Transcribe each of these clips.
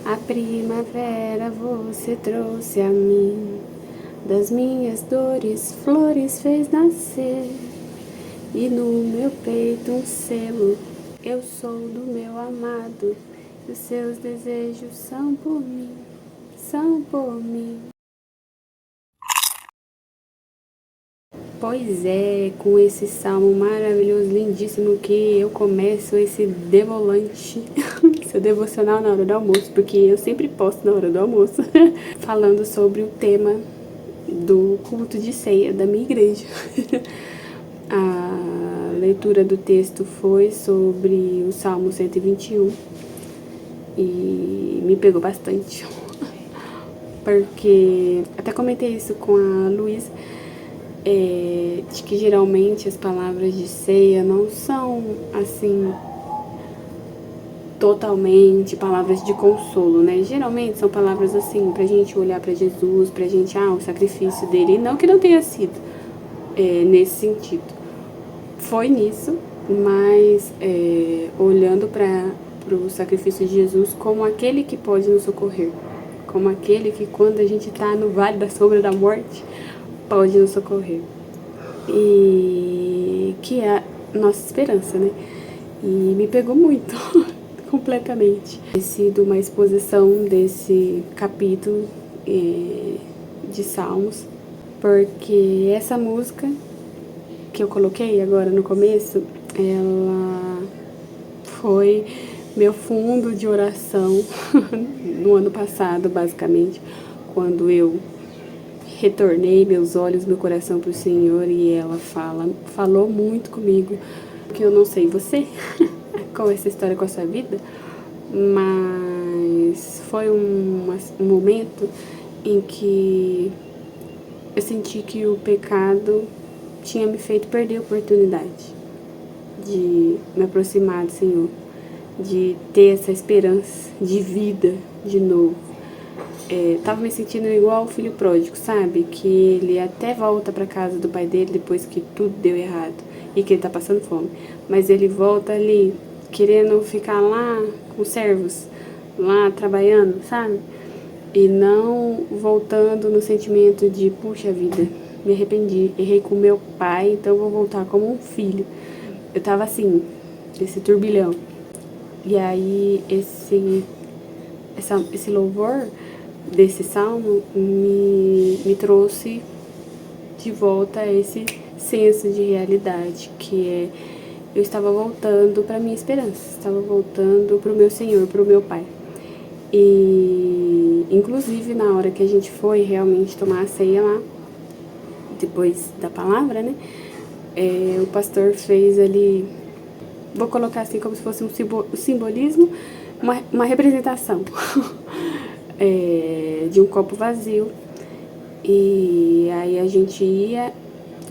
A primavera você trouxe a mim, das minhas dores flores fez nascer, e no meu peito um selo, eu sou do meu amado, e os seus desejos são por mim, são por mim. Pois é, com esse salmo maravilhoso, lindíssimo, que eu começo esse devolante, seu devocional na hora do almoço, porque eu sempre posto na hora do almoço, falando sobre o tema do culto de ceia da minha igreja. A leitura do texto foi sobre o Salmo 121 e me pegou bastante, porque até comentei isso com a Luísa, de que geralmente as palavras de ceia não são assim totalmente palavras de consolo, né? Geralmente são palavras assim pra gente olhar pra Jesus, pra gente, o sacrifício dele, e não que não tenha sido nesse sentido. Foi nisso, mas olhando para o sacrifício de Jesus como aquele que pode nos socorrer, como aquele que quando a gente está no vale da sombra da morte, pode nos socorrer. E que é a nossa esperança, né? E me pegou muito, completamente. Tem sido uma exposição desse capítulo de Salmos, porque essa música que eu coloquei agora no começo, ela foi meu fundo de oração no ano passado, basicamente, quando eu retornei meus olhos, meu coração para o Senhor, e ela falou muito comigo, que eu não sei você, qual é essa história com a sua vida, mas foi um momento em que eu senti que o pecado tinha me feito perder a oportunidade de me aproximar do Senhor, de ter essa esperança de vida de novo. Tava me sentindo igual o filho pródigo, sabe? Que ele até volta para casa do pai dele depois que tudo deu errado e que ele tá passando fome. Mas ele volta ali querendo ficar lá com os servos, lá trabalhando, sabe? E não voltando no sentimento de, puxa vida, me arrependi, errei com meu pai, então vou voltar como um filho. Eu tava assim, esse turbilhão. E aí esse louvor desse salmo me trouxe de volta a esse senso de realidade, que é eu estava voltando para minha esperança, estava voltando para o meu Senhor, para o meu Pai. E inclusive na hora que a gente foi realmente tomar a ceia lá, depois da palavra, né, o pastor fez ali, vou colocar assim como se fosse um simbolismo, uma representação de um copo vazio. E aí a gente ia,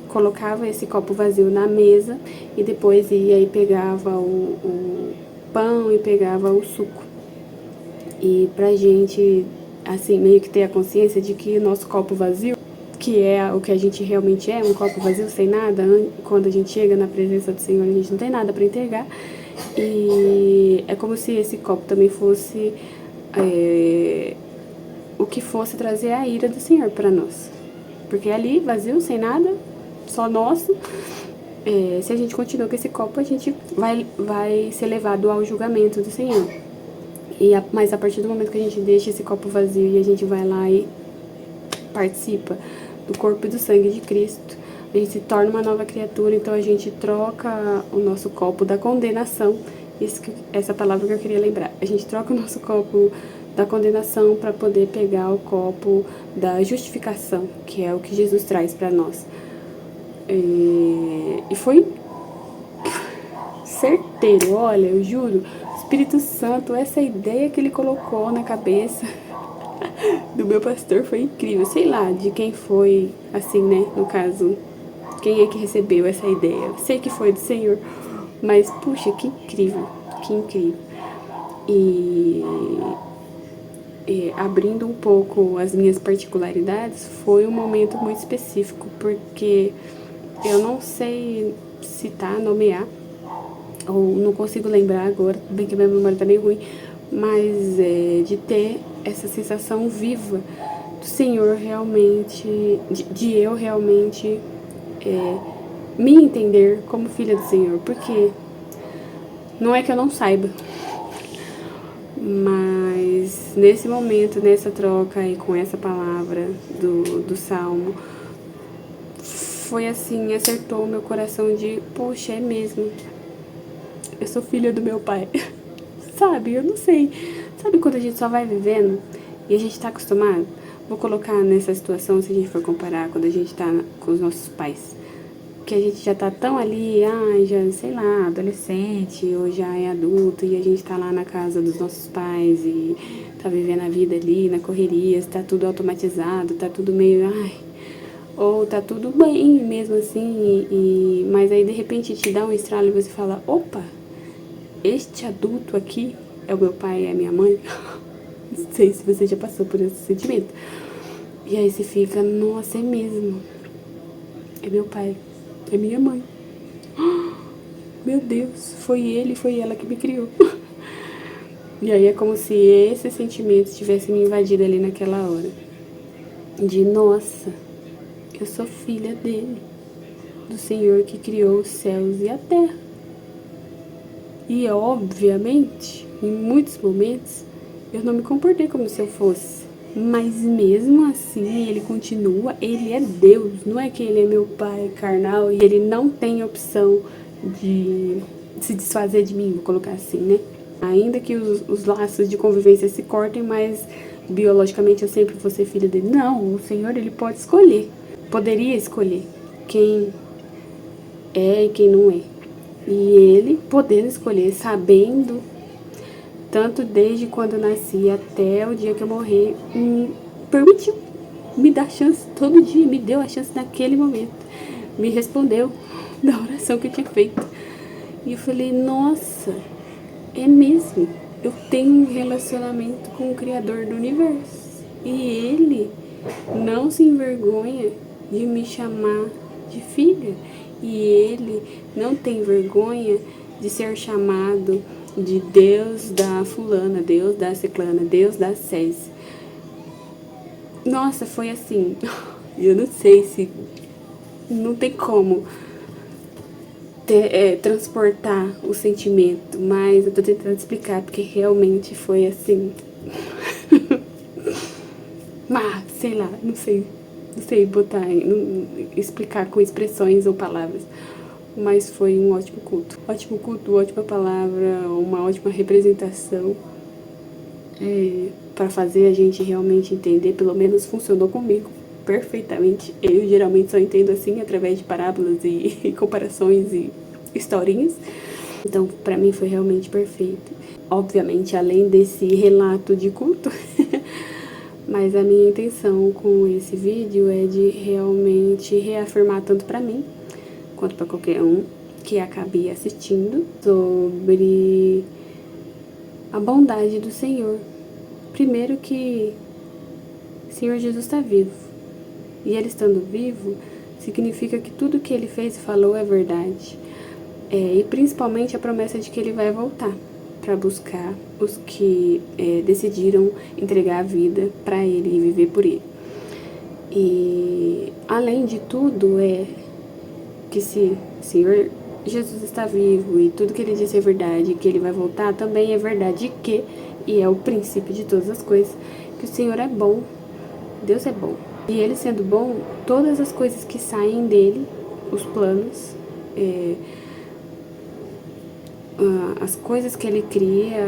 colocava esse copo vazio na mesa e depois ia e pegava o pão e pegava o suco. E pra gente, assim, meio que ter a consciência de que o nosso copo vazio, que é o que a gente realmente é, um copo vazio sem nada, quando a gente chega na presença do Senhor, a gente não tem nada para entregar. E é como se esse copo também fosse o que fosse trazer a ira do Senhor para nós. Porque ali, vazio, sem nada, só nosso, se a gente continua com esse copo, a gente vai ser levado ao julgamento do Senhor. Mas a partir do momento que a gente deixa esse copo vazio e a gente vai lá e participa do corpo e do sangue de Cristo, a gente se torna uma nova criatura, então a gente troca o nosso copo da condenação, essa palavra que eu queria lembrar, a gente troca o nosso copo da condenação para poder pegar o copo da justificação, que é o que Jesus traz para nós. E foi certeiro, olha, eu juro, Espírito Santo, essa ideia que ele colocou na cabeça do meu pastor foi incrível. Sei lá de quem foi, assim, né, no caso, quem é que recebeu essa ideia. Eu sei que foi do Senhor, mas, puxa, que incrível, que incrível. E abrindo um pouco as minhas particularidades, foi um momento muito específico, porque eu não sei citar, nomear, ou não consigo lembrar agora, bem que minha memória tá meio ruim, mas de ter essa sensação viva do Senhor realmente, de eu realmente me entender como filha do Senhor, porque não é que eu não saiba, mas nesse momento, nessa troca e com essa palavra do Salmo, foi assim, acertou o meu coração de, poxa, é mesmo, eu sou filha do meu pai. Sabe, eu não sei. Sabe quando a gente só vai vivendo e a gente tá acostumado? Vou colocar nessa situação, se a gente for comparar, quando a gente tá com os nossos pais. Que a gente já tá tão ali, já, sei lá, adolescente ou já é adulto e a gente tá lá na casa dos nossos pais e tá vivendo a vida ali na correria, tá tudo automatizado, tá tudo meio, ou tá tudo bem mesmo assim, mas aí de repente te dá um estralo e você fala, opa, este adulto aqui é o meu pai e a minha mãe. Não sei se você já passou por esse sentimento. E aí você fica, nossa, é mesmo. É meu pai, é minha mãe. Meu Deus, foi ele, foi ela que me criou. E aí é como se esse sentimento tivesse me invadido ali naquela hora. De, nossa, eu sou filha dele. Do Senhor que criou os céus e a terra. E obviamente, em muitos momentos, eu não me comportei como se eu fosse. Mas mesmo assim, ele continua, ele é Deus. Não é que ele é meu pai carnal e ele não tem opção de se desfazer de mim, vou colocar assim, né? Ainda que os laços de convivência se cortem, mas biologicamente eu sempre vou ser filha dele. Não, o Senhor, ele pode escolher. Poderia escolher quem é e quem não é. E ele, podendo escolher, sabendo, tanto desde quando eu nasci até o dia que eu morrer, permitiu, me dar chance todo dia, me deu a chance naquele momento, me respondeu da oração que eu tinha feito. E eu falei, nossa, é mesmo, eu tenho um relacionamento com o Criador do Universo. E ele não se envergonha de me chamar de filha. E ele não tem vergonha de ser chamado de Deus da fulana, Deus da ciclana, Deus da César. Nossa, foi assim, eu não sei se, não tem como transportar o sentimento, mas eu tô tentando explicar, porque realmente foi assim, sei lá, não sei botar, explicar com expressões ou palavras. Mas foi um ótimo culto, ótima palavra, uma ótima representação para fazer a gente realmente entender. Pelo menos funcionou comigo perfeitamente. Eu geralmente só entendo assim através de parábolas e comparações e historinhas. Então, para mim foi realmente perfeito. Obviamente, além desse relato de culto, mas a minha intenção com esse vídeo é de realmente reafirmar tanto para mim quanto para qualquer um que acabe assistindo sobre a bondade do Senhor. Primeiro que o Senhor Jesus está vivo. E ele estando vivo, significa que tudo que ele fez e falou é verdade. E principalmente a promessa de que ele vai voltar para buscar os que decidiram entregar a vida para ele e viver por ele. E além de tudo, que se o Senhor Jesus está vivo e tudo que ele disse é verdade, que ele vai voltar, também é verdade e é o princípio de todas as coisas, que o Senhor é bom, Deus é bom. E ele sendo bom, todas as coisas que saem dele, os planos, as coisas que ele cria,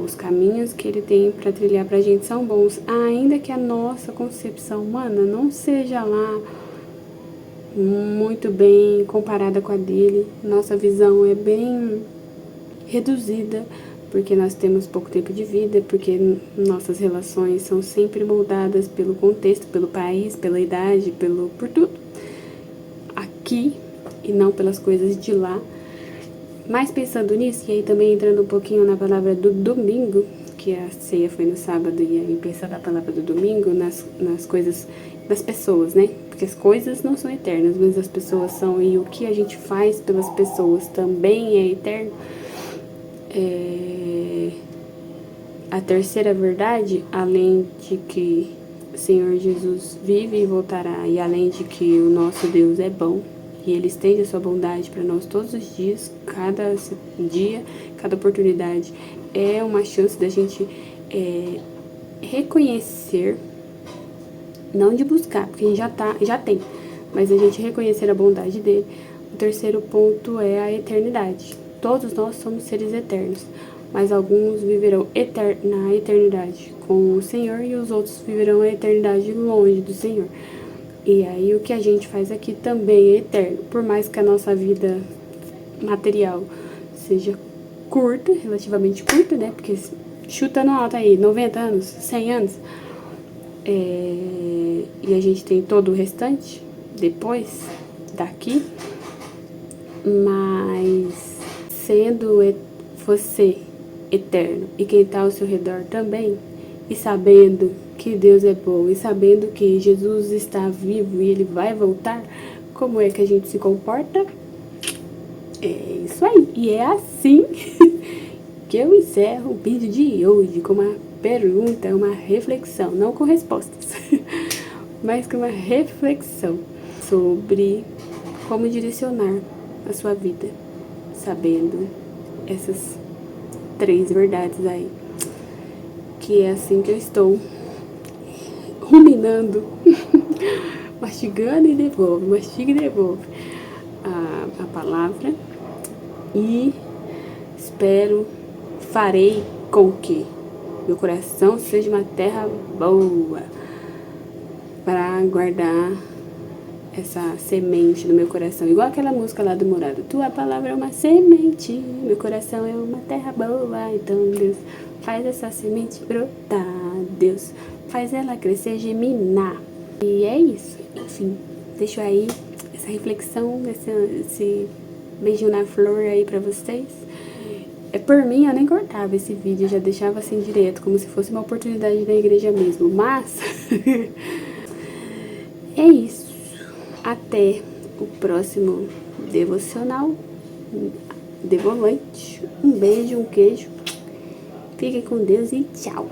os caminhos que ele tem para trilhar pra gente são bons, ainda que a nossa concepção humana não seja lá muito bem comparada com a dele. Nossa visão é bem reduzida, porque nós temos pouco tempo de vida, porque nossas relações são sempre moldadas pelo contexto, pelo país, pela idade, por tudo aqui e não pelas coisas de lá. Mas pensando nisso, e aí também entrando um pouquinho na palavra do domingo, que a ceia foi no sábado, e aí pensando na palavra do domingo, nas coisas das pessoas, né? Porque as coisas não são eternas, mas as pessoas são, e o que a gente faz pelas pessoas também é eterno. a terceira verdade, além de que o Senhor Jesus vive e voltará, e além de que o nosso Deus é bom, e Ele estende a sua bondade para nós todos os dias, cada dia, cada oportunidade, é uma chance da gente reconhecer, não de buscar, porque a gente já tem, mas a gente reconhecer a bondade dele. O terceiro ponto é a eternidade. Todos nós somos seres eternos, mas alguns viverão na eternidade com o Senhor e os outros viverão a eternidade longe do Senhor. E aí o que a gente faz aqui também é eterno, por mais que a nossa vida material seja curta, relativamente curta, né? Porque chutando alto aí, 90 anos, 100 anos, e a gente tem todo o restante depois daqui, mas sendo você eterno e quem está ao seu redor também, e sabendo que Deus é bom, e sabendo que Jesus está vivo e Ele vai voltar, como é que a gente se comporta? É isso aí. E é assim que eu encerro o vídeo de hoje, com uma pergunta, uma reflexão, não com respostas, mas com uma reflexão sobre como direcionar a sua vida, sabendo essas 3 verdades aí, que é assim que eu estou ruminando, mastigando e devolve, mastiga e devolve a palavra, e farei com que meu coração seja uma terra boa para guardar essa semente no meu coração, igual aquela música lá do Murado, tua palavra é uma semente, meu coração é uma terra boa, então Deus faz essa semente brotar, Deus faz ela crescer, germinar, e é isso. Enfim, deixo aí essa reflexão, esse beijinho na flor aí pra vocês. Por mim, eu nem cortava esse vídeo, já deixava assim direto, como se fosse uma oportunidade da igreja mesmo, mas é isso. Até o próximo devocional, devolante. Um beijo, um queijo. Fiquem com Deus e tchau.